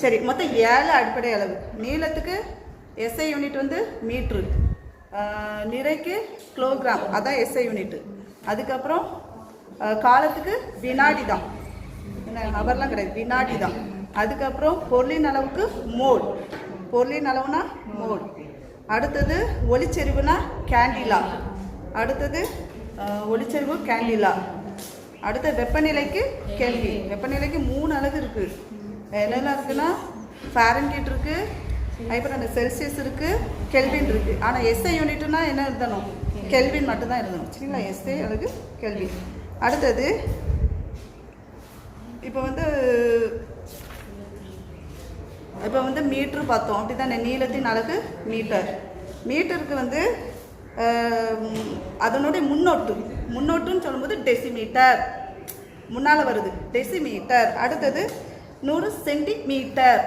சரி, மொத்தம் 7 அடிப்படை அளவு. நீளத்துக்கு எஸ்ஐ யூனிட் வந்து மீட்ரு, நிறைக்கு கிலோகிராம், அதான் எஸ்ஐ யூனிட்டு. அதுக்கப்புறம் காலத்துக்கு வினாடி தான், என்ன ஹவர்லாம் கிடையாது, வினாடி தான். அதுக்கப்புறம் பொருளின் அளவுக்கு மோல், பொருளின் அளவுனா மோல். அடுத்தது ஒளிச்செறிவுனா கேண்டிலா, அடுத்தது ஒளிச்செறிவு கேண்டிலா. அடுத்த வெப்பநிலைக்கு கெல்வின், வெப்பநிலைக்கு 3 அலகு இருக்குது. என்னெல்லாம் இருக்குன்னா ஃபாரன்ஹீட் இருக்குது, அப்புறம் அந்த செல்சியஸ் இருக்குது, கெல்வின் இருக்குது. ஆனால் எஸ்ஐ யூனிட்னா என்ன எழுதணும், கெல்வின் மட்டும்தான் எழுதணும். சரிங்களா, எஸ்ஐ அலகு கெல்வின். அடுத்தது இப்போ வந்து மீட்ரு பார்த்தோம், அப்படி தானே, நீளத்தின் அலகு மீட்டர். மீட்டருக்கு வந்து அதனுடைய முன்னோட்டுன்னு சொல்லும்போது டெசிமீட்டர் முன்னால் வருது, டெசிமீட்டர். அடுத்தது 100 சென்டிமீட்டர்,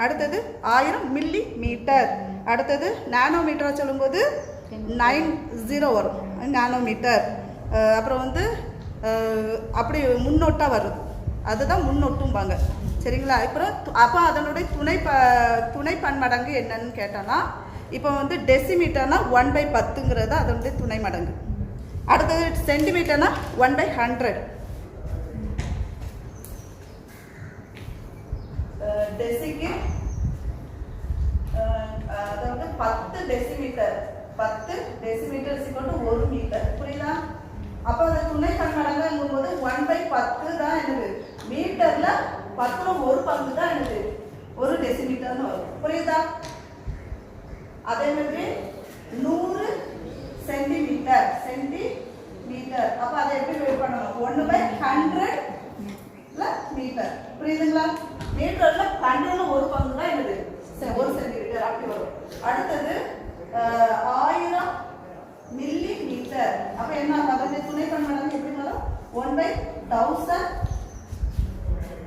அடுத்தது 1000 மில்லி மீட்டர். அடுத்தது நானோமீட்டராக சொல்லும்போது 90 வரும், நானோமீட்டர். அப்புறம் வந்து அப்படி முன்னோட்டாக வருது, அதுதான் முன்னோட்டும்பாங்க. சரிங்களா. அப்போ அதனுடைய துணை பன்மடங்கு என்னன்னு கேட்டோன்னா, இப்போ வந்து டெசிமீட்டர்னா 1/10ங்கிறது அதனுடைய துணை மடங்கு. அடுத்தது சென்டிமீட்டர்னா 1/100. டெசிக்கு அதாவது 10 டெசிமீட்டர், 10 டெசிமீட்டர் = 1 மீட்டர். புரியுதா? அப்போ அந்த துணை பன்மடங்குங்கும் போது 1/10 தான் என்னது, மீட்டர்ல 10ல் 1 பங்கு தான் என்னது 1 டெசிமீட்டர்னு வரும். புரியுதா? அதே மாதிரி 100 சென்டிமீட்டர், அப்போ அதை எப்படி வெயிட் பண்ணணும், 1/100 மீட்டர். புரியுதுங்களா? மீட்டர்ல 100ல் 1 பங்கு தான் என்னது 1 சென்டிமீட்டர், அப்படி வரும். அடுத்தது 1000 மில்லி மீட்டர். அப்ப என்ன அதனுடைய துணை பன்மடங்கு எப்படி வரும், 1/1000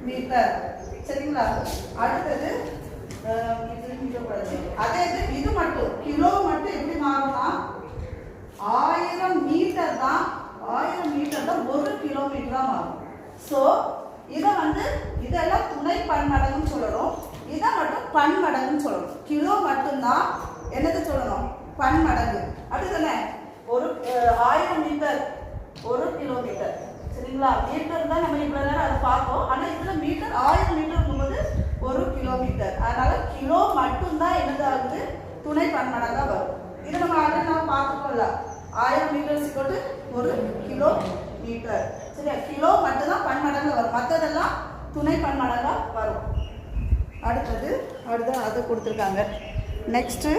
மீட்டர். சரிங்களா. அடுத்தது அதே இது மட்டும் கிலோ மட்டும் எப்படி மாறும்னா 1000 மீட்டர் தான் 1 கிலோமீட்டரா மாறும். ஸோ இதை வந்து இதெல்லாம் துணை பன்மடங்குன்னு சொல்லணும், இதை மட்டும் பன்மடங்குன்னு சொல்லணும். கிலோ மட்டும்தான் என்னது சொல்லணும், பன்மடங்கு. அடுத்தது ஒரு 1000 மீட்டர் 1 கிலோமீட்டர். சரிங்களா. மீட்டர் தான் நம்ம இவ்வளோ நேரம் அதை பார்த்தோம். ஆனால் இதில் மீட்டர் 1000 மீட்டர் போது 1 கிலோமீட்டர். அதனால கிலோ மட்டும்தான் என்னது ஆகுது, துணை பன்மடங்காக வரும். இது நம்ம ஆல்ரெடி பார்த்துக்கோம்ல, 1000 மீட்டர் = 1 கிலோமீட்டர். சரியா, கிலோ மட்டும்தான் பன்மடங்காக வரும், மற்றதெல்லாம் துணை பன்மடங்காக வரும். அடுத்தது அதை கொடுத்துருக்காங்க. நெக்ஸ்ட்டு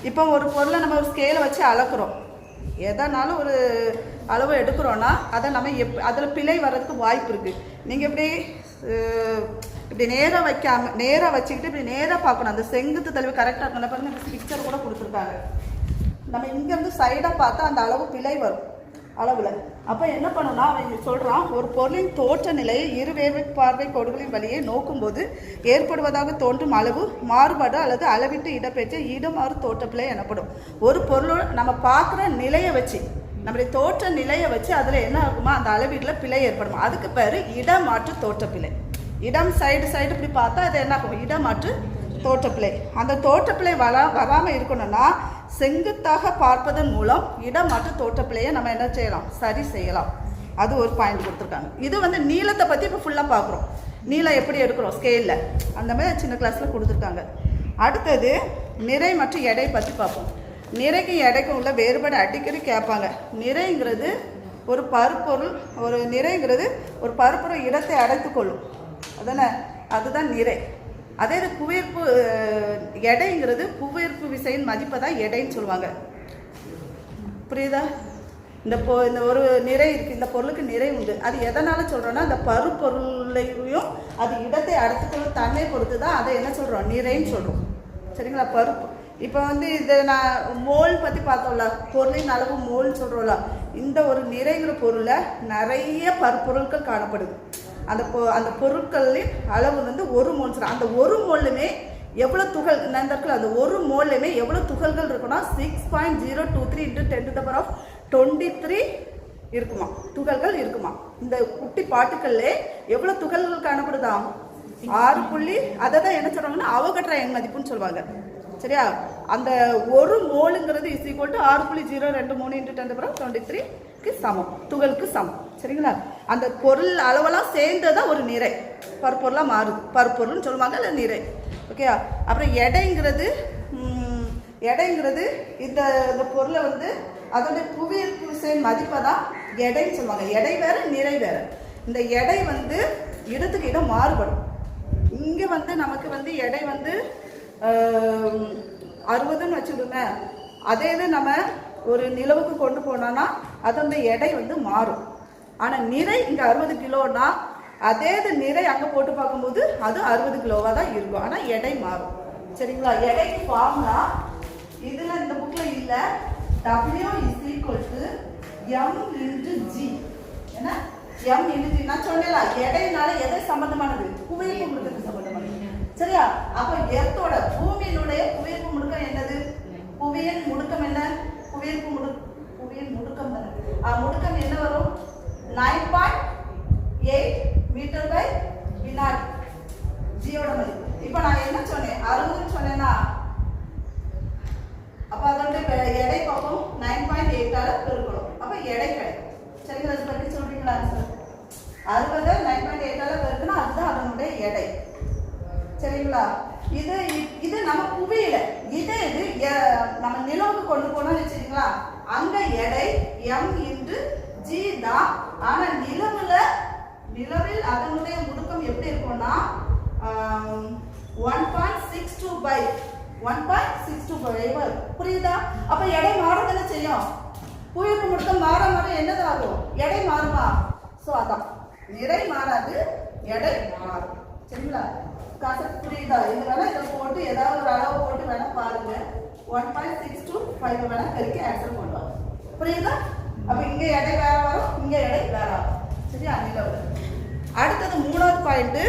இப்போ ஒரு பொருளை நம்ம ஒரு ஸ்கேலை வச்சு அளக்குறோம், எதனாலும் ஒரு அளவு எடுக்கிறோன்னா அதை நம்ம அதில் பிழை வர்றதுக்கு வாய்ப்பு இருக்குது. நீங்கள் இப்படி நேராக வச்சுக்கிட்டு இப்படி நேராக பார்க்கணும், அந்த செங்குத்து தழுவு கரெக்டாக இருக்கணும். பாருங்கள், பிக்சர் கூட கொடுத்துருக்காங்க. நம்ம இங்கேருந்து சைடாக பார்த்தா அந்த அளவு பிழை வரும் அளவில். அப்போ என்ன பண்ணணும்னா, அவன் சொல்கிறான், ஒரு பொருளின் தோற்ற நிலையை இரு வேறு பார்வை கோடுகளின் வழியே நோக்கும்போது ஏற்படுவதாக தோன்றும் அளவு மாறுபாடு அல்லது அளவிட்டு இடம்பெற்ற இடமாறு தோற்றப்பிழை எனப்படும். ஒரு பொருளோட நம்ம பார்க்குற நிலையை வச்சு, நம்முடைய தோற்ற நிலையை வச்சு அதில் என்ன ஆகுமா, அந்த அளவீட்டில் பிழை ஏற்படுமா, அதுக்கு பேர் இடமாற்று தோற்றப்பிழை. இடம் சைடு இப்படி பார்த்தா அது என்ன ஆகும், இடமாற்று தோற்றப்பிழை. அந்த தோற்றப்பிழை வராமல் இருக்கணும்னா செங்குத்தாக பார்ப்பதன் மூலம் இடமாற்று தோற்றப்பிழையை நம்ம என்ன செய்யலாம், சரி செய்யலாம். அது ஒரு பாயிண்ட் கொடுத்துருக்காங்க. இது வந்து நீளத்தை பற்றி இப்போ ஃபுல்லாக பார்க்குறோம், நீளம் எப்படி எடுக்கிறோம் ஸ்கேலில், அந்த மாதிரி சின்ன கிளாஸில் கொடுத்துருக்காங்க. அடுத்தது நிறை மற்றும் எடை பற்றி பார்ப்போம். நிறைக்கும் எடைக்கும் உள்ள வேறுபாடு அடிக்கடி கேட்பாங்க. நிறைங்கிறது ஒரு பருப்பொருள், ஒரு நிறைங்கிறது ஒரு பருப்பொருள் இடத்தை அடைத்துக்கொள்ளும், அதுதான் நிறை. அதே இது புவியீர்ப்பு எடைங்கிறது புவியீர்ப்பு விசையின் மதிப்பை தான் எடைன்னு சொல்லுவாங்க. புரியுதா? இந்த ஒரு நிறை இருக்குது, இந்த பொருளுக்கு நிறை உண்டு. அது எதனால் சொல்கிறோன்னா, அந்த பருப்பொருளையும் அது இடத்தை அடைத்துக்கொள்ளும் தன்மை பொறுத்து தான் அதை என்ன சொல்கிறோம், நிறைன்னு சொல்கிறோம். சரிங்களா. பருப்பு இப்போ வந்து இதை நான் மோல் பற்றி பார்த்தோம்ல, பொருளின் அளவு மோல்னு சொல்கிறோம்ல, இந்த ஒரு நிறைங்கிற பொருளை நிறைய பருப்பொருட்கள் காணப்படுது. அந்த பொருட்களின் அளவு வந்து 1 மோல் சொல்கிறோம். அந்த 1 மோல்லுமே எவ்வளோ துகள் நண்பர்கள், அந்த 1 மோல்லையுமே எவ்வளோ துகள்கள் இருக்குன்னா 6.023 × 10⁻23 இருக்குமா, துகள்கள் இருக்குமா. இந்த குட்டி பாட்டுக்கள்ல எவ்வளவு துகள்கள் காணப்படுதா? 6. அதை தான் என்ன சொல்றாங்கன்னா அவகட்ரா எண் மதிப்புன்னு சொல்லுவாங்க. சரியா? அந்த ஒரு மோலுங்கிறது இஸ் ஈக்குவல் டு 6.023 × 10⁻23க்கு சமம், துகளுக்கு சமம். சரிங்களா? அந்த பொருள் அளவெல்லாம் சேர்ந்ததான் ஒரு நிறை, பருப்பொருளாக மாறுது. பருப்பொருள்னு சொல்லுவாங்க, இல்லை நிறை. ஓகே. அப்புறம் எடைங்கிறது இந்த பொருளை வந்து அதோடைய புவியீர்ப்பு விசையின் மதிப்பை தான் எடைன்னு சொல்லுவாங்க. எடை வேற, நிறை வேற. இந்த எடை வந்து இடத்துக்கு இடம் மாறுபடும். இங்கே வந்து நமக்கு வந்து எடை வந்து 60ன்னு வச்சுடுங்க. அதே இது நம்ம ஒரு நிலவுக்கு கொண்டு போனோம்னா அதோட எடை வந்து மாறும். ஆனால் நிறை இங்கே 60 கிலோன்னா அதே இது நிறை அங்கே போட்டு பார்க்கும்போது அது 60 கிலோவாக தான் இருக்கும். ஆனால் எடை மாறும். சரிங்களா? எடைக்கு ஃபார்முலா இதில் இந்த புக்கில் இல்லை. W = M × G. என்ன? M × G. நான் சொன்னேன்ல, எடைனால எதை சம்பந்தமானது? புவியீர்ப்பு முடுக்கத்துக்கு சம்பந்தமானது. சரியா? அப்போ எர்த்தோட பூமியினுடைய புவியீர்ப்பு முடுக்கம் என்னது? புவியின் முடுக்கம் என்ன? புவியின் முடுக்கம் தானே. முடுக்கம் என்ன வரும்? 9.8 மீட்டர்/வினாடி. ஜியோட மதிப்பு. இப்போ நான் என்ன சொன்னேன்? 60 சொன்னேன்னா அப்போ அதோட எடை பார்ப்போம். 9.8ஆல பெருக்கணும். அப்போ எடை கிடைக்கும். சரிங்களா? அது பற்றி சொல்றீங்களா? 60 9.8ஆல பெருக்கினா அதுதான் அதனுடைய எடை. சரிங்களா? இது நம்ம புவியில இது நம்ம நிலவுக்கு கொண்டு போனோம்னு வச்சுக்கீங்களா, அங்க எடை M × G தான். ஆனா நிலவில் அதனுடைய முடுக்கம் எப்படி இருக்கும்னா 1.62/1.62. புரியுதா? அப்ப எடை மாறதானே செய்யும். புவியீர்ப்பு முடுக்கம் மாற என்னதாகும்? எடை மாறுமா? ஸோ அதான் நிறை மாறாது, எடை மாறும். சரிங்களா? கான்செப்ட் புரியுதா? இது வேணா இதை போட்டு ஏதாவது ஒரு அளவு போட்டு வேணா பாருங்க. 1.625 வேணா பெருக்கி ஆன்சர் பண்ணுவாங்க. புரியுதா? அப்ப இங்க எடை வேற வரும், இங்க எடை வேற வரும். சரியா? நிலவு. அடுத்தது 3வது பாயிண்ட்.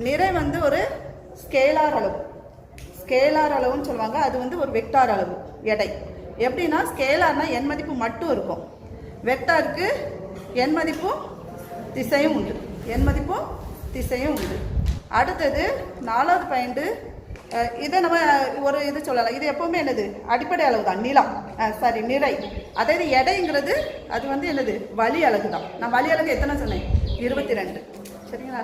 நிறை வந்து ஒரு ஸ்கேலார் அளவு. ஸ்கேலார் அளவுன்னு சொல்லுவாங்க. அது வந்து ஒரு வெக்டார் அளவு எடை. எப்படின்னா ஸ்கேலார்னா எண் மதிப்பு மட்டும் இருக்கும். வெக்டாருக்கு எண் மதிப்பும் திசையும் உண்டு. எண் மதிப்பும் திசையும் உண்டு. அடுத்தது 4வது பாயிண்ட். இதை நம்ம ஒரு இது சொல்லலாம். இது எப்பவுமே என்னது? அடிப்படை அளவு தான். நிறை. அதே இது எடைங்கிறது அது வந்து என்னது? வழி அலகு தான். நான் வழி அலகு எத்தனை சொன்னேன்? 22. சரிங்களா?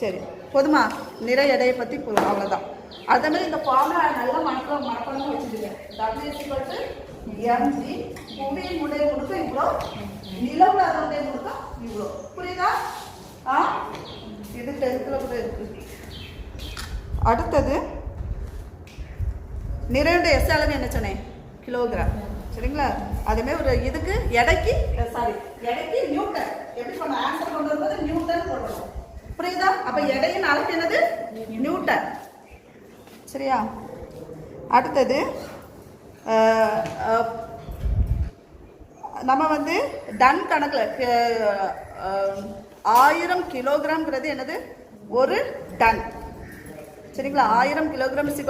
சரி, போதுமா? நிறை எடையை பற்றி அவ்வளோதான். அதே மாதிரி இந்த ஃபார்முலா நல்லா மனப்பாடம் வச்சுருங்க. W = mg. புவியினுடைய முடுக்கம் இவ்வளோ, நிலவுல அதனுடைய முடுக்கம் இவ்வளோ. புரியுதா? இது 10th கூட இருக்கு. அடுத்தது நிறையுடைய எஸ் அளவு என்ன சொன்னேன்? கிலோகிராம். சரிங்களா? அதுமே ஒரு இதுக்கு எடைக்கு நியூட்டன். எப்படி பண்ண ஆன்சர் கொண்டு வரும்போது நியூட்டன் போடணும். புரியுதா? அப்ப எடையின் அளவு என்னது? நியூட்டன். சரியா? அடுத்தது நம்ம வந்து டன் கணக்கில் 1000 கிலோகிராம்ங்கிறது என்னது? ஒரு டன். சரிங்களா? 1000 கிலோகிராம் =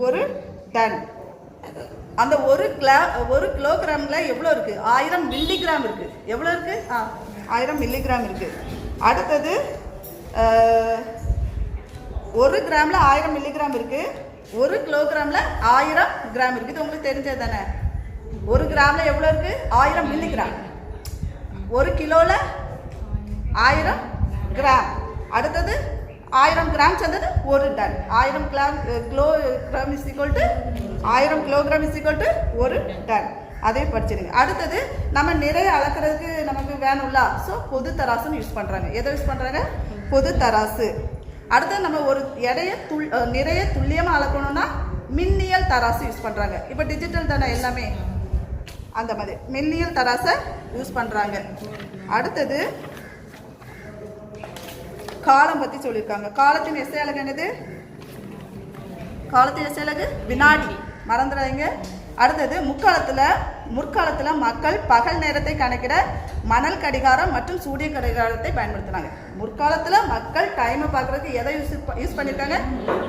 ஒரு டன். அந்த ஒரு கிலோகிராம்ல எவ்வளோ இருக்கு? 1000 மில்லிகிராம் இருக்கு. எவ்வளோ இருக்கு? 1000 மில்லிகிராம் இருக்கு. அடுத்தது 1 கிராம்ல 1000 மில்லிகிராம் இருக்கு. 1 கிலோகிராம்ல 1000 கிராம் இருக்கு. இது உங்களுக்கு தெரிஞ்சது தானே? 1 கிராம்ல எவ்வளோ இருக்கு? 1000 மில்லிகிராம். 1 கிலோல 1000 கிராம். அடுத்தது 1000 கிராம் சேர்ந்தது ஒரு டன். 1000 கிலோகிராம் = 1000 கிலோகிராம் = ஒரு டன். அதே படிச்சிருங்க. அடுத்தது நம்ம நிறைய அளக்கிறதுக்கு நமக்கு வேணும்ல, ஸோ பொது தராசுன்னு யூஸ் பண்ணுறாங்க. எதை யூஸ் பண்ணுறாங்க? பொது தராசு. அடுத்தது நம்ம ஒரு நிறைய துல்லியமாக அளக்கணும்னா மின்னியல் தராசு யூஸ் பண்ணுறாங்க. இப்போ டிஜிட்டல் தானே எல்லாமே, அந்த மாதிரி மின்னியல் தராசை யூஸ் பண்ணுறாங்க. அடுத்தது காலம் பற்றி சொல்லியிருக்காங்க. காலத்தின் எஸ்ஐ அலகு என்னது? காலத்தின் எஸ்ஐ அலகு வினாடி. மறந்துடாதீங்க. அடுத்தது முற்காலத்தில் மக்கள் பகல் நேரத்தை கணக்கிட மணல் கடிகாரம் மற்றும் சூரிய கடிகாரத்தை பயன்படுத்தினாங்க. முற்காலத்தில் மக்கள் டைமை பார்க்குறதுக்கு எதை யூஸ் பண்ணியிருக்காங்க?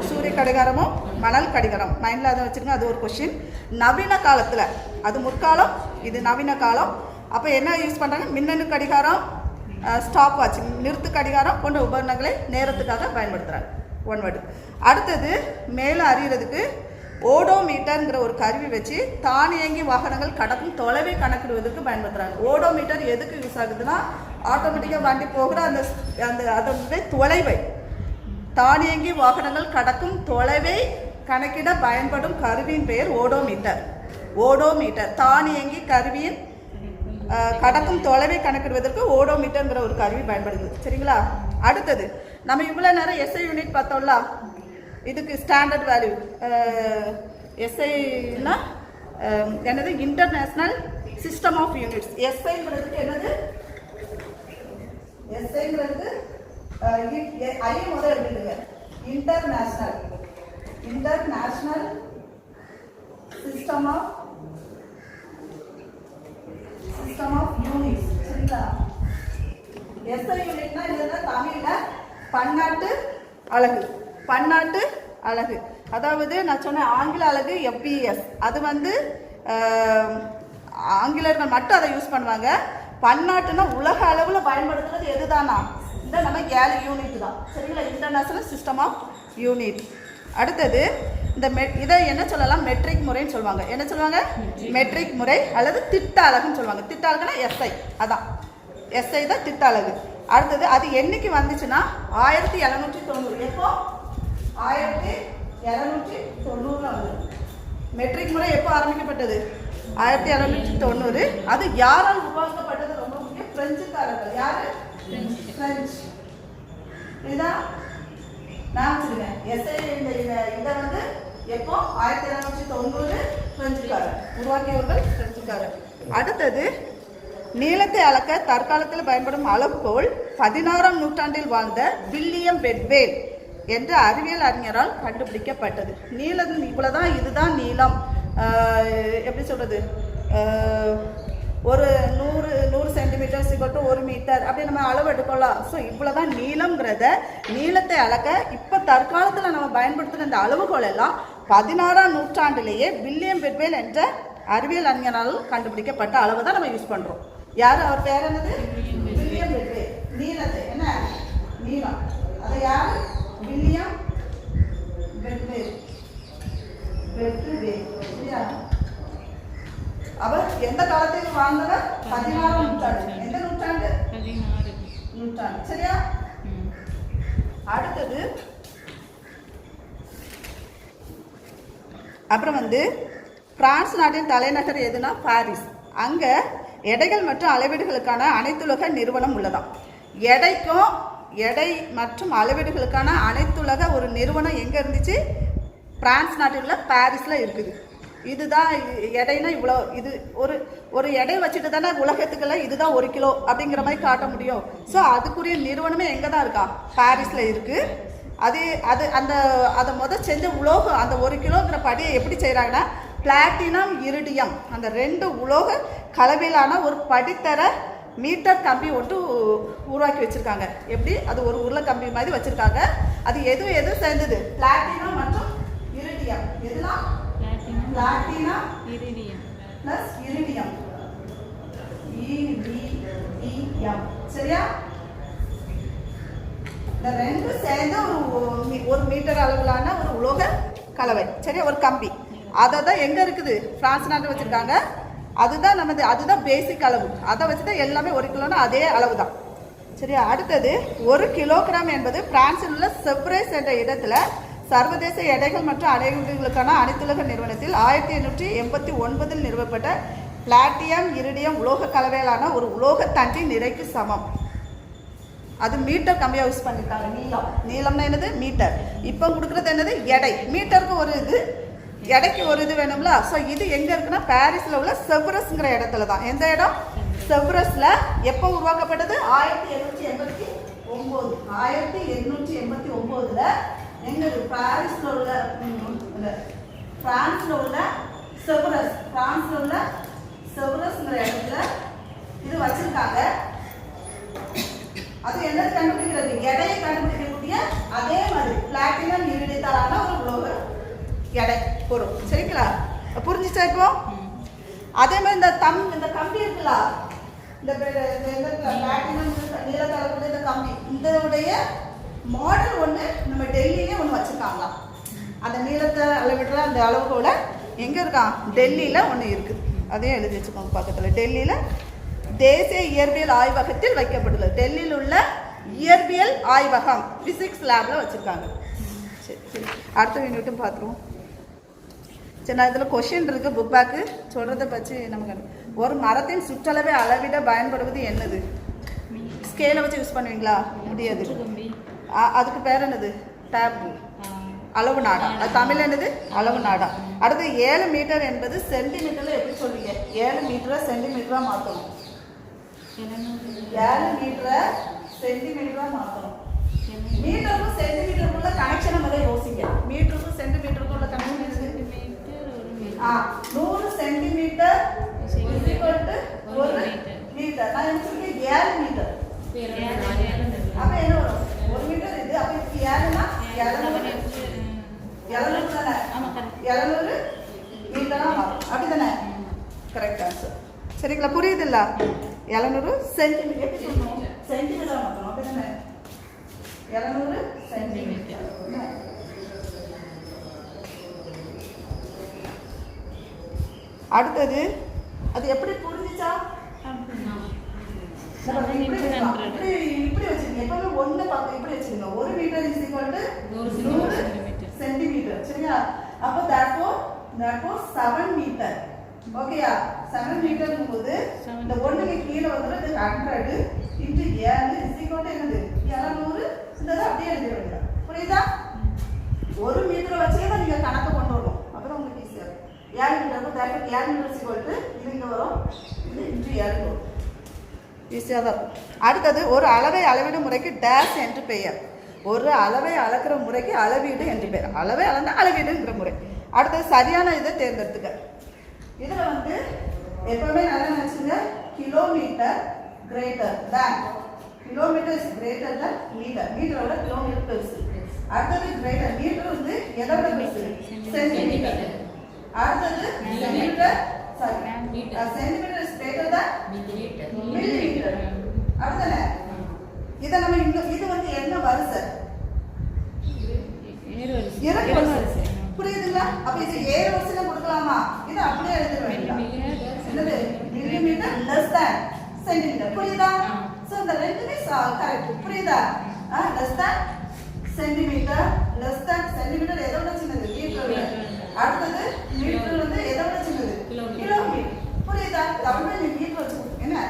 சூரிய கடிகாரமும் மணல் கடிகாரம். மைண்டில் அதை வச்சுருங்க. அது ஒரு கொஸ்டின். நவீன காலத்தில், அது முற்காலம், இது நவீன காலம். அப்போ என்ன யூஸ் பண்ணுறாங்க? மின்னணு கடிகாரம், ஸ்டாப் வாட்ச், நிறுத்து கடிகாரம் போன்ற உபகரணங்களை நேரத்துக்காக பயன்படுத்துகிறாங்க. One word. அடுத்தது மேலே அறியறதுக்கு ஓடோமீட்டர்ங்கிற ஒரு கருவி வச்சு தானியங்கி வாகனங்கள் கடக்கும் தொலைவை கணக்கிடுவதற்கு பயன்படுத்துகிறாங்க. ஓடோமீட்டர் எதுக்கு யூஸ் ஆகுதுன்னா, ஆட்டோமேட்டிக்காக வண்டி போகிற அந்த அந்த அதனுடைய தொலைவை, தானியங்கி வாகனங்கள் கடக்கும் தொலைவை கணக்கிட பயன்படும் கருவியின் பெயர் ஓடோமீட்டர். ஓடோமீட்டர் தானியங்கி கருவியின் கடக்கும் தொலைவை கணக்கிடுவதற்கு ஓடோமீட்டர்ங்கிற ஒரு கருவி பயன்படுது. சரிங்களா? அடுத்தது நம்ம இவ்வளோ நேரம் எஸ்ஐ யூனிட் பார்த்தோம்ல, இதுக்கு ஸ்டாண்டர்ட் வேல்யூ எஸ்ஐன்னா என்னது? International system of units. எஸ்ஐங்கிறதுக்கு என்னது? எஸ்ஐங்கிறது ஐ முதல் எழுதிடுங்க. International system of units. சரிங்களா? எஸ்ஐ யூனிட்னா இதுல தமிழ்ல பன்னாட்டு அலகு. பன்னாட்டு அலகு அதாவது நான் சொன்ன ஆங்கில அலகு FPS. அது வந்து ஆங்கிலேயர்கள் மட்டும் அதை யூஸ் பண்ணுவாங்க. பன்னாட்டுனா உலக அளவில் பயன்படுத்துறது எதுதானா? இந்த நம்ம 7 யூனிட் தான். சரிங்களா? International system of unit. அடுத்தது இந்த இதை என்ன சொல்லலாம்? மெட்ரிக் முறைன்னு சொல்லுவாங்க. என்ன சொல்லுவாங்க? மெட்ரிக் முறை அல்லது திட்ட அலகுன்னு சொல்லுவாங்க. திட்ட அலகுனா எஸ்ஐ. அதான் எஸ்ஐ தான் திட்ட அலகு. அடுத்தது அது என்னைக்கு வந்துச்சுன்னா 1790. எப்போ? 1790 வந்து மெட்ரிக் முறை எப்போ ஆரம்பிக்கப்பட்டது? 1790. அது யாரால் உருவாக்கப்பட்டது? ரொம்ப முக்கியம். பிரெஞ்சுக்காரர்கள். யாரு? பிரெஞ்சு. இதுதான் நான் வச்சுருக்கேன். எஸ்ஐ இதை வந்து எப்போ? 1790 பிரெஞ்சுக்காரர் உருவாக்கியவர்கள் பிரெஞ்சுக்காரர். அடுத்தது நீளத்தை அளக்க தற்காலத்தில் பயன்படும் அளவுகோல் 16ஆம் நூற்றாண்டில் வாழ்ந்த வில்லியம் பெட்வேல் என்ற அறிவியல் அறிஞரால் கண்டுபிடிக்கப்பட்டது. நீளம் இவ்வளோதான், இதுதான் நீளம். எப்படி சொல்கிறது? ஒரு 100 சென்டிமீட்டர் = 1 மீட்டர் அப்படி நம்ம அளவு எடுக்கலாம். ஸோ இவ்வளோதான் நீளம்ங்கிறத, நீளத்தை அளக்க இப்போ தற்காலத்தில் நம்ம பயன்படுத்துகிற இந்த அளவுகோல் எல்லாம் 16ஆம் நூற்றாண்டிலேயே வில்லியம் பெட்வேல் என்ற அறிவியல் அறிஞரால் கண்டுபிடிக்கப்பட்ட அளவு தான் நம்ம யூஸ் பண்ணுறோம். யார்? அவர் பேர் என்னது? வில்லியம் பெட்வேல். நீளத்தை என்ன? நீளம். அதை யார்? வில்லியம் பெட்வேல். சரியா? அவர் எந்த காலத்தில் வாழ்ந்தவர்? 16ஆம் நூற்றாண்டு. எந்த நூற்றாண்டு? 16 நூற்றாண்டு. சரியா? அடுத்தது அப்புறம் வந்து பிரான்ஸ் நாட்டின் தலைநகர் எதுனா? பாரிஸ். அங்கே எடைகள் மற்றும் அளவீடுகளுக்கான அனைத்துலக நிறுவனம் உள்ளதாம். எடை மற்றும் அளவீடுகளுக்கான அனைத்துலக ஒரு நிறுவனம் எங்கே இருந்துச்சு? பிரான்ஸ் நாட்டில் உள்ள பாரிஸில் இருக்குது. இதுதான் எடைனா இவ்வளோ. இது ஒரு எடை வச்சுட்டு தானே உலகத்துக்கெல்லாம் இதுதான் 1 கிலோ அப்படிங்கிற மாதிரி காட்ட முடியும். ஸோ அதுக்குரிய நிறுவனமே எங்கே தான் இருக்கா? பாரிஸில் இருக்குது. அதை செஞ்ச உலோகம், அந்த 1 கிலோங்கிற படியை எப்படி செய்கிறாங்கன்னா, பிளாட்டினம் இரிடியம் அந்த 2 உலோக கலவையிலான ஒரு படித்தர மீட்டர் கம்பி ஒன்று உருவாக்கி வச்சுருக்காங்க. எப்படி? அது ஒரு உருளை கம்பி மாதிரி வச்சுருக்காங்க. அது எது சேர்ந்தது? பிளாட்டினம் மற்றும் இரிடியம். எதுலாம்? Platinum iridium plus iridium. EDEM. சரியா? இந்த 2 சேர்ந்த ஒரு மீட்டர் அளவிலான ஒரு உலோக கலவை. சரியா? ஒரு கம்பி. அதை தான் எங்கே இருக்குது? பிரான்ஸ் நாட்டில் வச்சுருக்காங்க. அதுதான் பேசிக் அளவு. அதை வச்சு தான் எல்லாமே 1 கிலோனா அதே அளவு தான். சரியா? அடுத்தது 1 கிலோகிராம் என்பது பிரான்சில் உள்ள செவ்ரேஸ் என்ற இடத்துல சர்வதேச எடைகள் மற்றும் அளவீடுகளுக்கான அனைத்துலக நிறுவனத்தில் 1889 நிறுவப்பட்ட பிளாட்டினம் இரிடியம் உலோக கலவையிலான ஒரு உலோக தண்டின் நிறைக்கு சமம். அது மீட்டர் கம்மியாக யூஸ் பண்ணியிருக்காங்க. நீளம்னா என்னது? மீட்டர். இப்போ கொடுக்குறது என்னது? எடை. மீட்டருக்கு ஒரு இது, எடைக்கு ஒரு இது வேணும்ல. ஸோ இது எங்கே இருக்குன்னா பாரிஸில் உள்ள செவ்ரஸ்ங்கிற இடத்துல தான். எந்த இடம்? செவ்ரஸில். எப்போ உருவாக்கப்பட்டது? 1889. 1889 எங்கே? பாரிஸில் உள்ள பிரான்ஸில் உள்ள செவ்ரஸ்ங்கிற இடத்துல இது வச்சிருக்காங்க. அது என்னது கண்டுபிடிக்கிறது? எடையை கண்டுபிடிக்கக்கூடிய அதே மாதிரி பிளாட்டினம் இரிடியத்தாலான ஒரு உலோக எடை பொருள். சரிங்களா? புரிஞ்சிச்சா? இப்போ அதே மாதிரி இந்த கம்பி இருக்குல்ல, இந்த பிளாட்டினம் நீலக்கலர் இந்த கம்பி இதோடைய மாடல் ஒன்று நம்ம டெல்லியிலே ஒன்று வச்சுருக்காங்களாம். அந்த நீளத்தை அளவிடுற அந்த அளவுகோல எங்கே இருக்கான்? டெல்லியில் ஒன்று இருக்குது. அதையும் எழுதி வச்சுக்கோங்க பக்கத்தில். டெல்லியில் தேசிய இயற்பியல் ஆய்வகத்தில் வைக்கப்பட்டுள்ளது. டெல்லியில் உள்ள இயற்பியல் ஆய்வகம் ஃபிசிக்ஸ் லேபில் வச்சுருக்காங்க. சரி சரி, அடுத்த யூனிட்டும் பார்த்துருவோம். சரி, நான் இதில் கொஷின் இருக்குது புக் பேக்கு சொல்கிறத பற்றி நமக்கு. ஒரு மரத்தின் சுற்றளவை அளவிட பயன்படுவது என்னது? ஸ்கேலை வச்சு யூஸ் பண்ணுவீங்களா? முடியாது. அதுக்கு பேர் என்னது? டேப்பு, அளவு நாடா. அது தமிழ் என்னது? அளவு நாடா. அடுத்து 7 மீட்டர் என்பது சென்டிமீட்டரில் எப்படி சொல்றீங்க? 7 மீட்டரை சென்டிமீட்டராக மாற்றணும். 7 மீட்டரை சென்டிமீட்டராக மாற்றணும். மீட்டருக்கும் சென்டிமீட்டருக்குள்ள கனெக்ஷனை முதல்ல யோசிங்க. மீட்டருக்கும் சென்டிமீட்டருக்குள்ள கனெக்ஷன் 100 சென்டிமீட்டர் ஒரு மீட்டர். நான் என்ன சொல்றேன்? 7 மீட்டர். அப்ப என்ன வரும்? 1 மீட்டர் இது. அப்ப இதுக்கு 7னா 700 தானே? 700 மீட்டரா மாறும். அப்படிதானே? Correct answer. சரிங்களா? புரியுதுல்ல? 700 சென்டிமீட்டர் எப்படி சொல்லணும்? சென்டிமீட்டரா மாற்றணும். அப்படிதானே? 700 சென்டிமீட்டர். அடுத்தது அது எப்படி புரிஞ்சிச்சா? இப்படி வச்சுக்கோங்க. எப்பவுமே ஒன்று பக்கம் இப்படி வச்சுக்கோங்க. 1 metre is equal to 100 centimetre. சரியா? அப்போ therefore 7 மீட்டர். ஓகேயா? 7 மீட்டர்ங்கும் போது இந்த 1க்கு கீழே வந்துடும். 100 இன்டு 7 இஸ் ஈக்குவல் டு என்னது? 700. இந்த அப்படியே எழுதி வேண்டாம். புரியுதா? 1 மீட்டரை வச்சே தான் நீங்கள் கணக்கு கொண்டு வரணும். அப்புறம் உங்களுக்கு ஈஸியாக இருக்கும். 7 metre therefore 7 metre is equal to இது இங்கே வரும். இது இன்டு 7 வரும். ஈஸியாக தான் இருக்கும். அடுத்தது ஒரு அளவை அளவிடும் முறைக்கு டேஷ் என்று பெயர். ஒரு அளவை அளக்கிற முறைக்கு அளவீடு என்று பெயர். அளவை அளந்தா அளவீடுங்கிற முறை. அடுத்தது சரியான இதை தேர்ந்தெடுத்துக்க. இதில் வந்து எப்பவுமே நல்லா நினச்சிங்க. Kilometre greater than. Kilometre is greater than metre. மீட்டரோட கிலோமீட்டர் பெருசு. அடுத்தது கிரேட்டர். மீட்டர் வந்து எதோட பெருசு? சென்டிமீட்டர். அடுத்தது metre centimetre is greater than millimetre. அடுத்தது இதை நம்ம இது வந்து என்ன வரிசை? இறங்கு வரிசை. புரியுதுங்களா? அப்ப இது ஏறு வரிசையில கொடுக்கலாமா? இது அப்படியே எழுத வேண்டாம். என்னது? Millimetre less than centimetre. புரியுதா? சோ இந்த ரெண்டுமே கரெக்ட். புரியுதா? Less than centimetre. Less than centimetre எதோட சின்னது? மீட்டரோட. அடுத்தது மீட்டர் வந்து எதோட சின்னது? கிலோமீட்டர். புரியுதா? அப்படியே நீ மீட்டர் வச்சுக்கணும். என்ன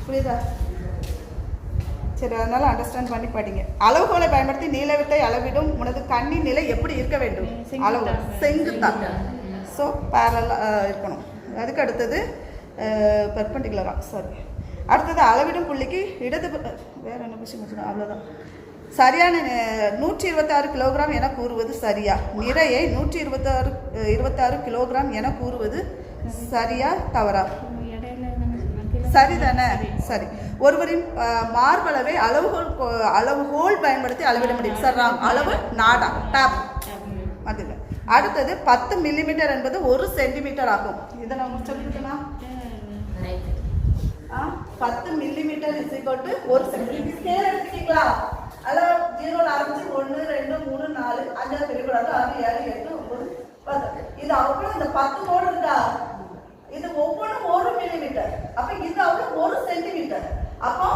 புரியுதா? சரி, அதனால அண்டர்ஸ்டாண்ட் பண்ணி படிங்க. அளவுகோலை பயன்படுத்தி நீளவிட்டை அளவிடும் உனது கண்ணின் நிலை எப்படி இருக்க வேண்டும்? அளவு செங்குத்தா. ஸோ பேரலாக இருக்கணும். அதுக்கு அடுத்தது பெர்பெண்டிகுலரா. சாரி. அடுத்தது அளவிடும் புள்ளிக்கு இடது வேற என்ன விஷயம் வச்சுக்கணும். அவ்வளோதான். சரியான 126 கிலோகிராம் என கூறுவது சரியா? நிறையை 126 கிலோகிராம் என கூறுவது சரியா தவறா? சரிதானே? சரி. ஒருவரின் மார்பளவை அளவுகோல் பயன்படுத்தி அளவிட முடியும். சார் அளவு நாடா டேப். அதுல அடுத்தது 10 மில்லிமீட்டர் என்பது 1 சென்டிமீட்டர் ஆகும். இதை நான் சொல்லிருக்கேனா? 10 millimetre is equal to 1 centimetre. Scale எடுத்துக்கீங்களா? அதில் 0ல ஆரம்பிச்சு 1 2 3 4 5 பெருக்கூடாது 6 7 8 9 10. இது அவ்வளோ இந்த 10 கோடு இருக்கா? இது ஒவ்வொன்றும் 1 மில்லிமீட்டர். அப்ப இது அவ்வளவு 1 சென்டிமீட்டர். அப்போ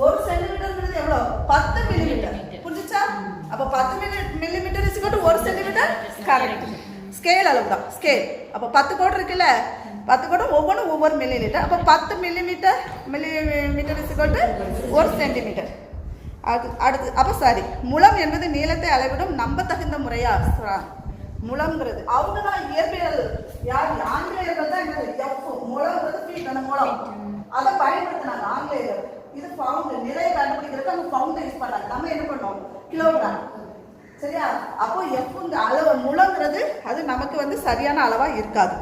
1 சென்டிமீட்டர்ங்கிறது எவ்வளவு? 10 மில்லிமீட்டர். புரிஞ்சுச்சா? அப்ப 10 millimetre is equal to 1 centimetre. Correct. Scale அளவு தான். ஸ்கேல். அப்ப 10 கோடு இருக்குல்ல? 10 கோடு ஒவ்வொன்றும் ஒவ்வொரு மில்லிமீட்டர். அப்ப 10 millimetre is equal to 1 centimetre. அடுத்து அப்ப சரி. முழம் என்பது நீளத்தை அளவிடும் நம்பத்தகுந்த முறையா? முழம்ங்கிறது அவங்க தான் இயற்பியல். யார்? ஆங்கிலேயர்கள் தான். முழம்ங்கிறது ஃபீட். அந்த முழம் அதை பயன்படுத்தினாங்க ஆங்கிலேயர்கள். இது பவுண்ட். நிலையை கண்டுபிடிக்கிறதுக்கு அவங்க பவுண்ட் யூஸ் பண்ணாங்க. நம்ம என்ன பண்ணோம்? கிலோகிராம். சரியா? அப்போ எஃப்ங்க அளவு முழங்கிறது அது நமக்கு வந்து சரியான அளவா இருக்காது.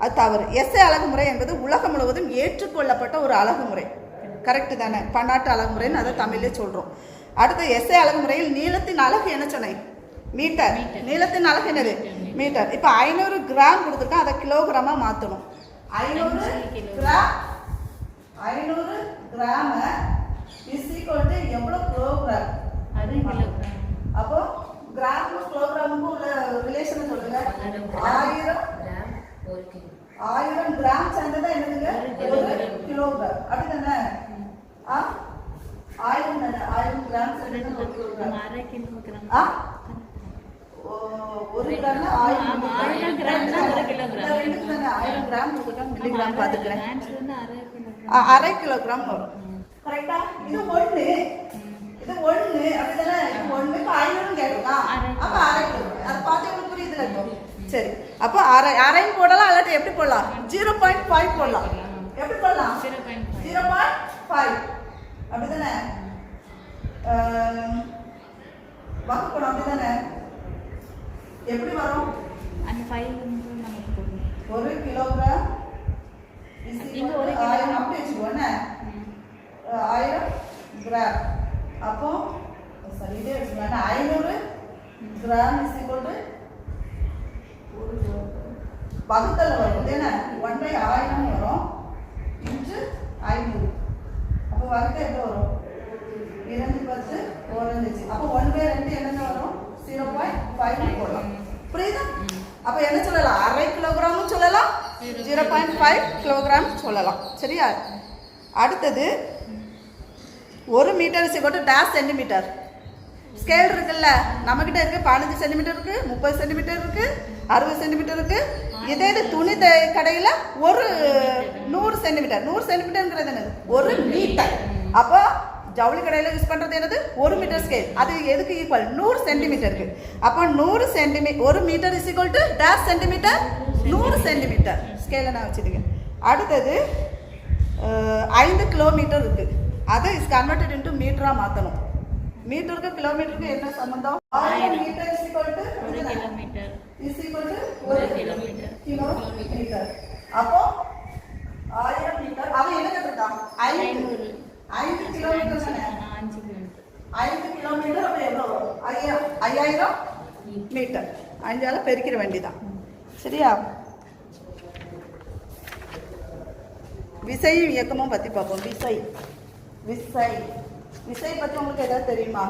அது தவறு. எஸ்ஐ அழகுமுறை என்பது உலகம் முழுவதும் ஏற்றுக்கொள்ளப்பட்ட ஒரு அழகுமுறை. கரெக்டு தானே? பன்னாட்டு அழகுமுறைன்னு அதை தமிழ்லே சொல்றோம். அடுத்து எஸ்ஐ அழகுமுறையில் நீளத்தின் அழகு என்ன சொன்னேன்? மீட்டர். நீளத்தின் அழகு என்னது? மீட்டர். இப்போ 500 கிராம் கொடுத்துருக்கா, அதை கிலோகிராமா மாற்றணும். 500 gram 500 gram is equal to எவ்வளோ கிலோகிராம்? அது கிலோகிராம். அப்போ கிராமுக்கும் கிலோகிராமுக்கும் உள்ள ரிலேஷன் சொல்லுங்க. 1000 கிராம் 1 கிலோ. 1000 கிராம் சேர்ந்ததா என்னதுங்க? 1 கிலோகிராம். அப்படிதானே? 1000 தானே? 1000 கிராம் சேர்ந்தது 1 கிலோகிராம். 1/2 கிலோகிராம். ஒரு கிராம் 1000 கிராம் தான் 1 கிலோகிராம். 1000 கிராம் மில்லிகிராம் பாத்துக்கிறேன். அரை கிலோகிராம். 1/2 கிலோகிராம் வரும். கரெக்டா? இது 1 இது 1 அப்படிதானே? இது 1 க்கு 500 கேட்டா அப்ப 1/2 கிலோகிராம். அது பார்த்து உங்களுக்கு புரியுதுல இப்போ? சரி. அப்ப அரை போடலாம் அல்லது எப்படி போடலாம்? 0.5 போடலாம். எப்படி போடலாம்? 0.5 அப்படிதானே? வகுக்கணும் அப்படிதானே? எப்படி வரும்? அந்த 5 நமக்கு போடும். 1 கிலோகிராம் இங்க 1 1000 அப்படி வச்சுக்கோண்ணே. 1000 கிராம். அப்போ சரி இதே வச்சுக்கோங்க. 500 கிராம் இஸ் ஈக்குவல் டு வகுத்தல் வரும். என்ன 1/1000 வரும் இன்டு 500. அப்போ வகுத்த எவ்வளோ வரும்? 2 10 1 அப்போ 1/2 என்னங்க வரும்? 0.5 போடலாம். புரியுதா? அப்போ என்ன சொல்லலாம்? 1/2 கிலோகிராமும் சொல்லலாம், 0.5 கிலோகிராம் சொல்லலாம். சரியா? அடுத்தது 1 மீட்டர் = டேஷ் சென்டிமீட்டர். ஸ்கேல் இருக்குல்ல, நம்மகிட்ட இருக்கு 15 சென்டிமீட்டர் இருக்கு, 30 சென்டிமீட்டர் இருக்கு, 60 சென்டிமீட்டர் இருக்கு. இதே இது துணி கடையில் ஒரு 100 சென்டிமீட்டர். 100 சென்டிமீட்டர்ங்கிறது என்னது? 1 மீட்டர். அப்போ ஜவுளி கடையில் யூஸ் பண்ணுறது என்னது? 1 மீட்டர் ஸ்கேல். அது எதுக்கு ஈக்குவல்? 100 சென்டிமீட்டருக்கு. அப்போ 100 centimetre 1 metre is equal to dash centimetre 100 centimetre. ஸ்கேலை நான் வச்சுருங்க. அடுத்தது 5 கிலோமீட்டர் இருக்குது. அதை இஸ் கன்வெர்டட் இன்டு மீட்டராக மாற்றணும். மீட்டருக்கு கிலோமீட்டருக்கு என்ன சம்பந்தம்? 1000 metre is equal to 1 kilometre is equal to 1 kilometre. அப்போ 1000 மீட்டர் அவன் என்ன கேட்டிருக்கான்? 5 கிலோமீட்டர் தானே? 5 கிலோமீட்டர். 5 கிலோமீட்டர் அப்போ எவ்வளோ வரும்? 5000 மீட்டர். 5ஆல பெருக்கிற வேண்டியதான். சரியா? விசையும் இயக்கமும் பற்றி பார்ப்போம். விசை பற்றி உங்களுக்கு ஏதாவது தெரியுமா?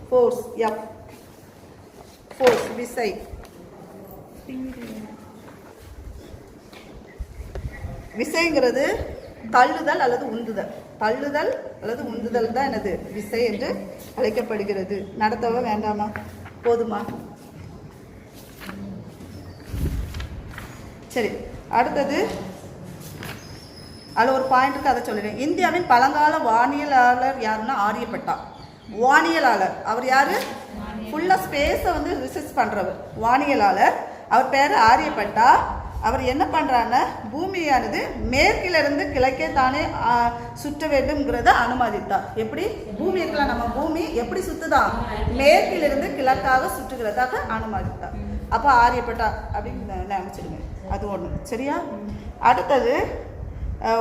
ஃபோர்ஸ், எஃப் ஃபோர்ஸ், விசை. விசைங்கிறது தள்ளுதல் அல்லது உந்துதல். தள்ளுதல் அல்லது உந்துதல் தான் என்னது? விசை என்று அழைக்கப்படுகிறது. நடத்தவா வேண்டாமா? போதுமா? சரி. அடுத்தது அதில் ஒரு பாயிண்ட்டுக்கு அதை சொல்லிடுறேன். இந்தியாவின் பழங்கால வானியலாளர் யாருன்னா ஆரியப்பட்டா. வானியலாளர் அவர் யாரு? ஃபுல்லாக ஸ்பேஸை வந்து ரிசர்ச் பண்ணுறவர் வானியலாளர். அவர் பேர் ஆரியப்பட்டா. அவர் என்ன பண்ணுறாருன்னா, பூமியானது மேற்கிலிருந்து கிழக்கே தானே சுற்ற வேண்டும்ங்கிறத அனுமதித்தார். எப்படி? பூமி இருக்கலாம், நம்ம பூமி எப்படி சுற்றுதா? மேற்கிலிருந்து கிழக்காக சுற்றுகிறதாக அனுமதித்தார். அப்போ ஆரியப்பட்டா அப்படின்னு நினச்சிடுங்க. அது ஒன்று. சரியா? அடுத்தது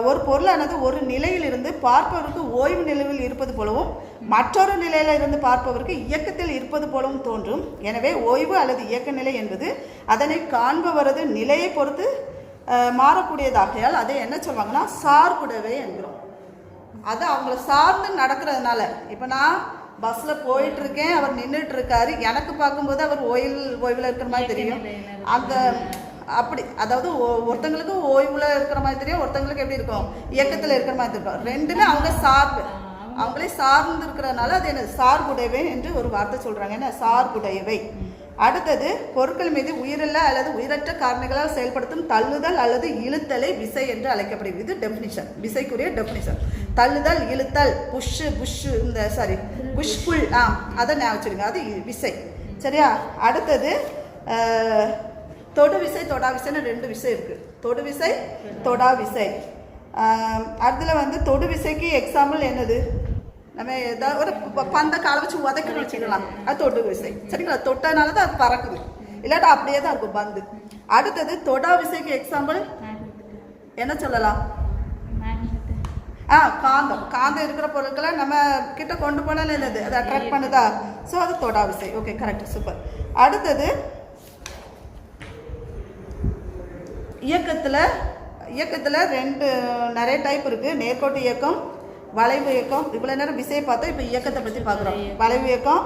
ஒரு பொருளானது ஒரு நிலையிலிருந்து பார்ப்பவருக்கு ஓய்வு நிலையில் இருப்பது போலவும் மற்றொரு நிலையில இருந்து பார்ப்பவருக்கு இயக்கத்தில் இருப்பது போலவும் தோன்றும். எனவே ஓய்வு அல்லது இயக்க நிலை என்பது அதனை காண்பவரது நிலையை பொறுத்து மாறக்கூடியதாகையால் அதை என்ன சொல்லுவாங்கன்னா சார்புடையவை என்கிறோம். அது அவங்கள சார்ந்து நடக்கிறதுனால, இப்போ நான் பஸ்ஸில் போயிட்டுருக்கேன், அவர் நின்றுட்டு இருக்காரு, எனக்கு பார்க்கும்போது அவர் ஓய்வில் இருக்கிற மாதிரி தெரியும். அந்த அப்படி அதாவது ஒருத்தங்களுக்கு ஓய்வில் இருக்கிற மாதிரி தெரியும், ஒருத்தங்களுக்கு எப்படி இருக்கும்? இயக்கத்தில் இருக்கிற மாதிரி இருக்கும். ரெண்டுமே அவங்க சார்பு, அவங்களே சார்ந்து இருக்கிறதுனால அது என்ன? சார்புடையவை என்று ஒரு வார்த்தை சொல்கிறாங்க. என்ன? சார்புடையவை. அடுத்தது பொருட்கள் மீது உயிரில்ல அல்லது உயிரற்ற காரணிகளால் செயல்படுத்தும் தள்ளுதல் அல்லது இழுத்தலை விசை என்று அழைக்கப்படுகிறது. இது டெஃபினிஷன், விசைக்குரிய டெஃபினிஷன். தள்ளுதல், இழுத்தல், புஷ் இந்த புஷ் புல், அதை ஞாபகம் வச்சுருங்க, அது விசை. சரியா? அடுத்தது தொடு விசை, தொடா விசைன்னு 2 விசை இருக்குது. தொடு விசை, தொடா விசை. அதில் வந்து தொடு விசைக்கு எக்ஸாம்பிள் என்னது? நம்ம ஏதாவது ஒரு பந்தை காலை வச்சு உதைக்கணும்னு வச்சுக்கலாம், அது தொடு விசை. சரிங்களா? தொட்டனால தான் அது பறக்குது, இல்லாட்டா அப்படியே தான் இருக்கும் பந்து. அடுத்தது தொடா விசைக்கு எக்ஸாம்பிள் என்ன சொல்லலாம்? காந்தம் இருக்கிற பொருட்களை நம்ம கிட்ட கொண்டு போனாலும் என்னது? அது அட்ராக்ட் பண்ணுதா? ஸோ அது தொடா விசை. Okay, correct, super. அடுத்தது இயக்கத்தில் இயக்கத்தில் நிறைய டைப் இருக்குது. நேர்கோட்டு இயக்கம், வளைவு இயக்கம். இவ்வளோ நேரம் விசையை பார்த்தோம். இப்போ இயக்கத்தை பற்றி பார்க்குறோம். வளைவு இயக்கம்,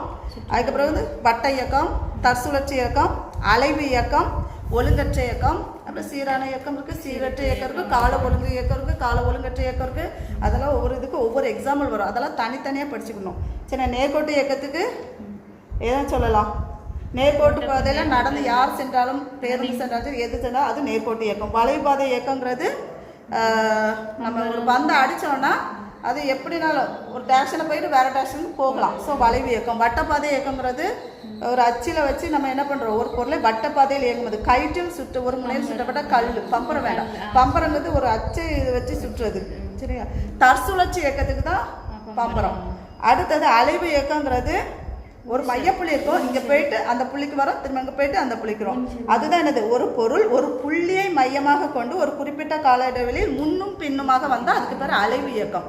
அதுக்கப்புறம் வந்து வட்ட இயக்கம், தற்சுழற்சி இயக்கம், அலைவு இயக்கம், ஒழுங்கற்ற இயக்கம், அப்புறம் சீரான இயக்கம் இருக்குது, சீரற்ற இயக்கம் இருக்குது, கால ஒழுங்கு இயக்கம் இருக்குது, கால ஒழுங்கற்ற இயக்கம் இருக்குது. அதெல்லாம் ஒவ்வொரு இதுக்கு ஒவ்வொரு எக்ஸாம்பிள் வரும். அதெல்லாம் தனித்தனியாக படிச்சுக்கணும். சரி, நேர்கோட்டு இயக்கத்துக்கு எதுவும் சொல்லலாம். நேர்கோட்டு பாதையில் நடந்து யார் சென்றாலும், பேருந்து சென்றாலும், எது சென்றாலும் அது நேர்கோட்டு இயக்கம். வளைவு பாதை இயக்கங்கிறது நம்ம ஒரு பந்தை அடித்தோன்னா அது எப்படினாலும் ஒரு டேரக்ஷனில் போயிட்டு வேறு டேரக்ஷனுக்கு போகலாம். ஸோ வளைவு இயக்கம். வட்டப்பாதை இயக்கங்கிறது ஒரு அச்சில் வச்சு நம்ம என்ன பண்ணுறோம், ஒரு பொருளை வட்டப்பாதையில் இயங்கும்போது கைட்டில் சுற்று, ஒரு முனையில் சுற்றப்பட்ட கல், பம்பரம் வேண்டாம். பம்பரங்கிறது ஒரு அச்சை இது வச்சு சுற்றுறது. சரியா? தற்சுழற்சி இயக்கத்துக்கு தான் பம்பரம். அடுத்தது அலைவு இயக்கங்கிறது ஒரு மையப்புள்ளி இருக்கும், இங்கே போயிட்டு அந்த புள்ளிக்கு வரும், திரும்ப இங்கே போயிட்டு அந்த புள்ளிக்கு வரும். அதுதான் என்னது, ஒரு பொருள் ஒரு புள்ளியை மையமாக கொண்டு ஒரு குறிப்பிட்ட கால இடைவெளியில் முன்னும் பின்னுமாக வந்தால் அதுக்கு பேர் அலைவு இயக்கம்.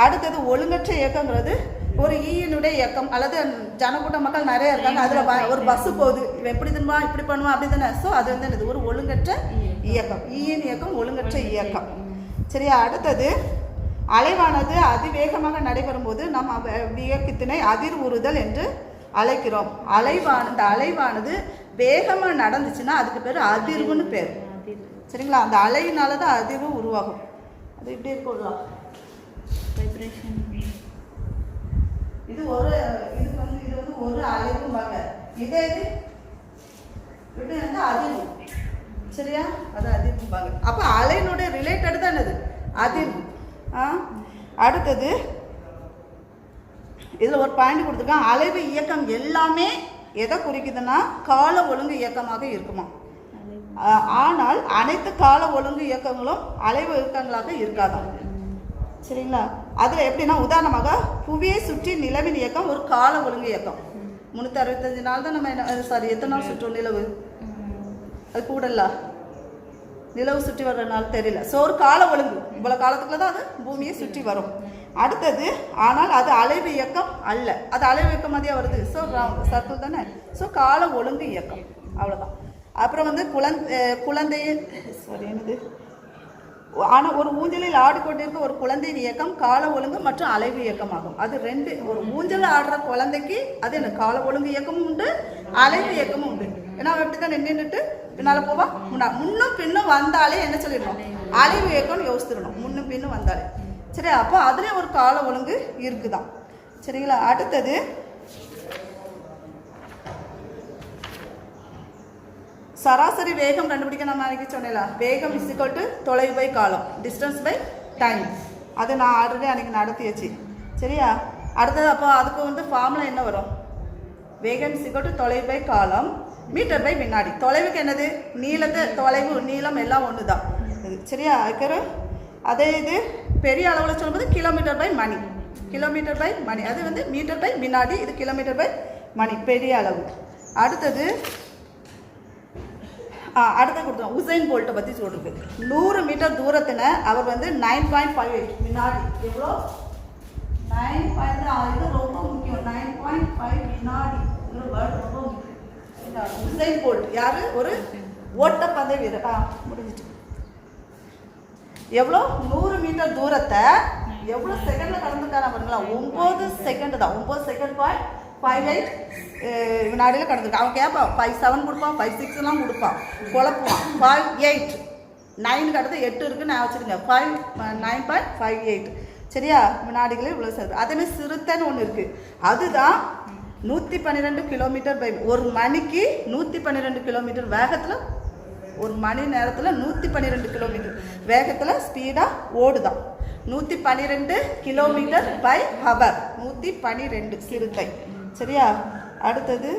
அடுத்தது ஒழுங்கற்ற இயக்கங்கிறது ஒரு ஈயினுடைய இயக்கம், அல்லது ஜனக்கூட்ட மக்கள் நிறைய இருக்காங்க, அதில் ஒரு பஸ்ஸு போகுது, இவன் எப்படி திரும்ப இப்படி பண்ணுவான் அப்படி தானே. ஸோ அது வந்து என்னது, ஒரு ஒழுங்கற்ற இயக்கம். ஈயின் இயக்கம் ஒழுங்கற்ற இயக்கம். சரியா? அடுத்தது அலைவானது அதிவேகமாக நடைபெறும் போது நாம் இயக்கத்தினை அதிர்வுறுதல் என்று அழைக்கிறோம். இந்த அலைவானது வேகமாக நடந்துச்சுன்னா அதுக்கு பேர் அதிர்வுன்னு பேர். சரிங்களா? அந்த அலையினால தான் அதிர்வு உருவாகும். அது இப்படி இருக்கலாம். வைப்ரேஷன். இது வந்து ஒரு அலைவும்பாங்க. இதே இது இப்படி வந்து அதிர்வு. சரியா? அது அதிர்வும்பாங்க. அப்போ அலையினுடைய ரிலேட்டட் தான் அது அதிர்வு. அடுத்தது இதில் ஒரு பாயிண்ட் கொடுத்துருக்கான். அலைவு இயக்கம் எல்லாமே எதை குறிக்குதுன்னா கால ஒழுங்கு இயக்கமாக இருக்குமா. ஆனால் அனைத்து கால ஒழுங்கு இயக்கங்களும் அலைவு இயக்கங்களாக இருக்காதான். சரிங்களா? அதில் எப்படின்னா, உதாரணமாக புவியை சுற்றி நிலவின் இயக்கம் ஒரு கால ஒழுங்கு இயக்கம். 365 நாள் தான் நம்ம எத்தனை நாள் சுற்றும் நிலவு, அது கூடல நிலவு சுற்றி வர்ற நாள் தெரியல. ஸோ ஒரு கால ஒழுங்கு, இவ்வளோ காலத்துக்குள்ள தான் அது பூமியை சுற்றி வரும். அடுத்தது, ஆனால் அது அலைவு இயக்கம் அல்ல. அது அலைவு இயக்கம் மாதிரியா வருது. ஸோ சர்க்கிள் தானே. ஸோ கால ஒழுங்கு இயக்கம், அவ்வளோதான். அப்புறம் வந்து என்னது, ஆனால் ஒரு ஊஞ்சலில் ஆடிக்கொண்டிருக்க ஒரு குழந்தையின் இயக்கம் கால ஒழுங்கு மற்றும் அலைவு இயக்கமாகும். அது ரெண்டு. ஒரு ஊஞ்சல் ஆடுற குழந்தைக்கு அது என்ன, கால ஒழுங்கு இயக்கமும் உண்டு, அலைவு இயக்கமும் உண்டு. ஏன்னா அவன் எப்படி தான் நின்றுட்டு பின்னால் போவா, முன்னும் பின்னும் வந்தாலே என்ன சொல்லிடணும், அலைவு இயக்கம்னு யோசிச்சிடணும். முன்னும் பின்னும் வந்தாலே. சரி, அப்போ அதுலேயும் ஒரு கால ஒழுங்கு இருக்குதான். சரிங்களா? அடுத்தது சராசரி வேகம் கண்டுபிடிக்க நம்ம அன்றைக்கி சொன்னேன். வேகம் = தொலைவு பை காலம், டிஸ்டன்ஸ் பை டைம். அது நான் ஆல்ரெடி அன்றைக்கி நடத்தியாச்சு. சரியா? அடுத்தது அப்போ அதுக்கு வந்து ஃபார்முலா என்ன வரும், வேகம் = தொலைவு பை காலம், மீட்டர் பை வினாடி. தொலைவுக்கு என்னது, தொலைவு நீளம் எல்லாம் ஒன்று தான். சரியா? அதே இது பெரிய அளவில் சொல்லும்போது கிலோமீட்டர் பை மணி, கிலோமீட்டர் பை மணி. அது வந்து மீட்டர் பை வினாடி, இது கிலோமீட்டர் பை மணி, பெரிய அளவு. அடுத்தது கொடுத்தோம் உசைன் போல்ட்டை பற்றி சொல்லிருக்கு. 100 மீட்டர் தூரத்தில் அவர் வந்து 9.58 வினாடி. எவ்வளோ, 9. இது ரொம்ப முக்கியம். 9.5 வினாடி ரொம்ப முக்கியம். உசைன் போல்ட் யாரு, ஒரு ஓட்டப்பந்தய வீரர். முடிஞ்சிச்சு. எவ்வளோ, 100 மீட்டர் தூரத்தை எவ்வளோ செகண்டில் கடந்துருக்காரு பாருங்களா, 9 செகண்ட் தான். 9 செகண்ட் 5.8 வினாடியில் கடந்துருக்கான். அவன் கேட்பான் 5.7 கொடுப்பான், 5.6 கொடுப்பான், குழப்புவான். 5.8 9 கடந்து 8 இருக்குன்னு நான் வச்சுருங்க. 9.58. சரியா? வினாடிகளே இவ்வளோ சார். அதேமாதிரி சிறுத்தைன்னு ஒன்று இருக்குது. அதுதான் 112 கிலோமீட்டர் பை, ஒரு மணிக்கு 112 கிலோமீட்டர் வேகத்தில், ஒரு மணி நேரத்தில் 112 கிலோமீட்டர் வேகத்தில் ஸ்பீடாக ஓடுதான். 112 கிலோமீட்டர் பை ஹவர், 112 சிறுத்தை. சரியா? அடுத்தது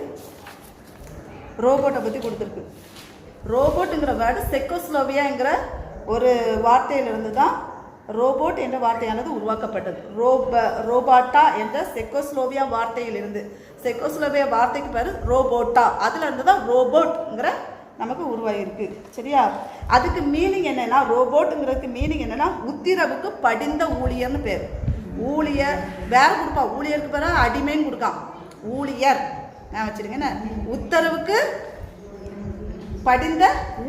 ரோபோட்டை பற்றி கொடுத்துருக்கு. ரோபோட்டுங்கிற வேர்டு செக்கோஸ்லோவியாங்கிற ஒரு வார்த்தையிலிருந்து தான் ரோபோட் என்ற வார்த்தையானது உருவாக்கப்பட்டது. ரோபாட்டா என்ற செக்கோஸ்லோவியா வார்த்தையிலிருந்து, செக்கோஸ்லோவியா வார்த்தைக்கு பேர் ரோபோட்டா, அதுல இருந்து தான் ரோபோட்ங்கிற நமக்கு உருவாகிருக்கு. சரியா? அதுக்கு மீனிங் என்னன்னா, ரோபோட்டுங்கிறதுக்கு மீனிங் என்னன்னா, உத்திரவுக்கு படிந்த ஊழியர்னு பேர். ஊழியர் வேற கொடுப்பான், ஊழியருக்கு பேர அடிமைன்னு கொடுக்கான். ஊழியர் நான் வச்சிருக்கேன். உத்தரவுக்கு படிந்த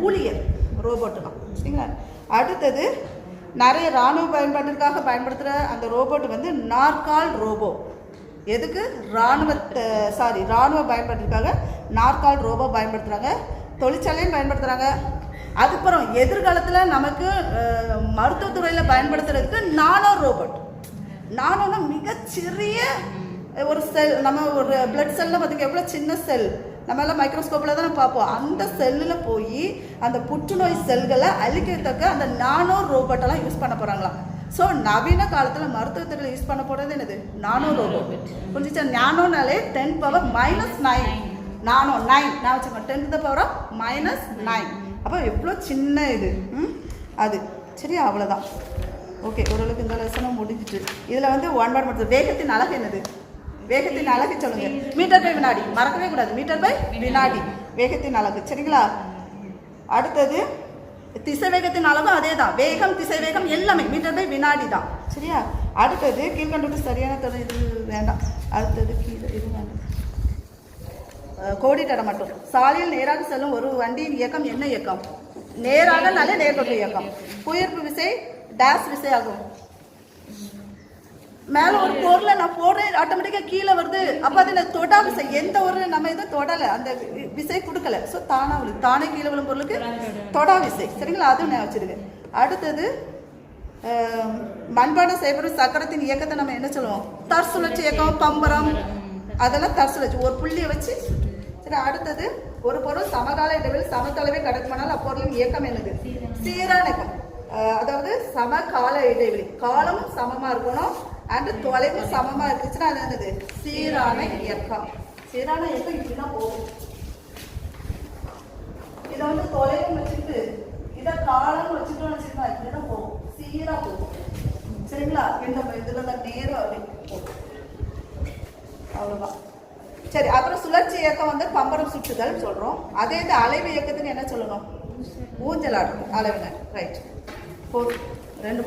ஊழியர் ரோபோட்டு தான். சரிங்களா? அடுத்தது நிறைய இராணுவ பயன்பாட்டிற்காக பயன்படுத்துகிற அந்த ரோபோட் வந்து நாற்கால் ரோபோ. எதுக்கு? இராணுவ பயன்பாட்டிற்காக நாற்கால் ரோபோ பயன்படுத்துகிறாங்க, தொழிற்சாலையும் பயன்படுத்துகிறாங்க. அதுக்கப்புறம் எதிர்காலத்தில் நமக்கு மருத்துவத்துறையில் பயன்படுத்துறதுக்கு நானோ ரோபோட். நானோன்னா மிகச்சிறிய ஒரு செல், நம்ம ஒரு பிளட் செல்லில் பார்த்திங்க எவ்வளோ சின்ன செல், நம்ம எல்லாம் மைக்ரோஸ்கோப்பில் தான் பார்ப்போம். அந்த செல்லில் போய் அந்த புற்றுநோய் செல்களை அழிக்கத்தக்க அந்த நானோ ரோபோட்டெல்லாம் யூஸ் பண்ண போகிறாங்களாம். ஸோ நவீன காலத்தில் மருத்துவத்துறையில் யூஸ் பண்ண போகிறது என்னது? நானோ ரோபோட். புரிஞ்சிச்சா? நானோனாலே 10⁻⁹ நானோ 9 நான் வச்சுக்கோங்க, 10⁻⁻⁹. அப்போ எவ்வளோ சின்ன இது அது. சரியா? அவ்வளோதான். ஓகே, ஓரளவுக்கு இந்த லெசனும் முடிஞ்சிட்டு. இதில் வந்து 1 வேர்ட் மட்டும். வேகத்தின் அழகு என்னது? வேகத்தின் அழகு சொல்லுங்க. மீட்டர்/வினாடி, மறக்கவே கூடாது. மீட்டர்/வினாடி வேகத்தின் அழகு. சரிங்களா? அடுத்தது திசை வேகத்தின் அழகும் அதே தான். வேகம், திசை வேகம் எல்லாமே மீட்டர்/வினாடி தான். சரியா? அடுத்தது கீழ்கண்டது சரியான தொடர். இது வேண்டாம். அடுத்தது கீழே இது வேண்டாம். கோடிட்டட மட்டும். சாலையில் நேராக செல்லும் ஒரு வண்டியின் இயக்கம் என்ன இயக்கம்? நேராக நல்ல நேர்கொண்ட இயக்கம். புயர்ப்பு விசை டேஸ் விசை ஆகும். மேலே ஒரு பொருளை நான் போடுறேன், ஆட்டோமேட்டிக்காக கீழே வருது. அப்போ அது எனக்கு தொடா விசை. எந்த ஒரு நம்ம எதுவும் தொடலை, அந்த விசை கொடுக்கல. ஸோ தானாக விழுது. தானே கீழே விழும் பொருளுக்கு தொடா விசை. சரிங்களா? அதுவும் நான் வச்சுருங்க. அடுத்தது மண்பானை செய்யப்படும் சக்கரத்தின் இயக்கத்தை நம்ம என்ன சொல்லுவோம்? தற்சுழற்சி இயக்கம், பம்பரம், அதெல்லாம் தற்சுழற்சி. ஒரு புள்ளியை வச்சு. சரி, அடுத்தது ஒரு பொருள் சமகால இடைவெளி சமத்தளவை கடக்குமானால் அப்பொருளின் இயக்கம் என்னது? சீரான இயக்கம். அதாவது சமகால இடைவெளி, காலமும் சமமாக இருக்கணும் அண்ட் தொலைவும் சமமாக இருந்துச்சுன்னா அது என்னது? சீரான இயக்கம். சீரான இயக்கம் இப்படி தான் போகும். இதை வந்து தொலைவும் வச்சுட்டு இதை காலம் வச்சுட்டோம் வச்சுக்கோங்க, இப்படி தான் போகும். சீராக போகும். சரிங்களா? இந்த இதில் தான் நேரம் அப்படி போகும். அவ்வளோதான். சரி, அப்புறம் சுழற்சி இயக்கம் வந்து பம்பரம் சுற்றுதல் சொல்கிறோம். அதே இது அலைவு இயக்கத்துக்கு என்ன சொல்லணும்? ஊஞ்சல் ஆடுறது, அலைவினர். ரைட். 4 2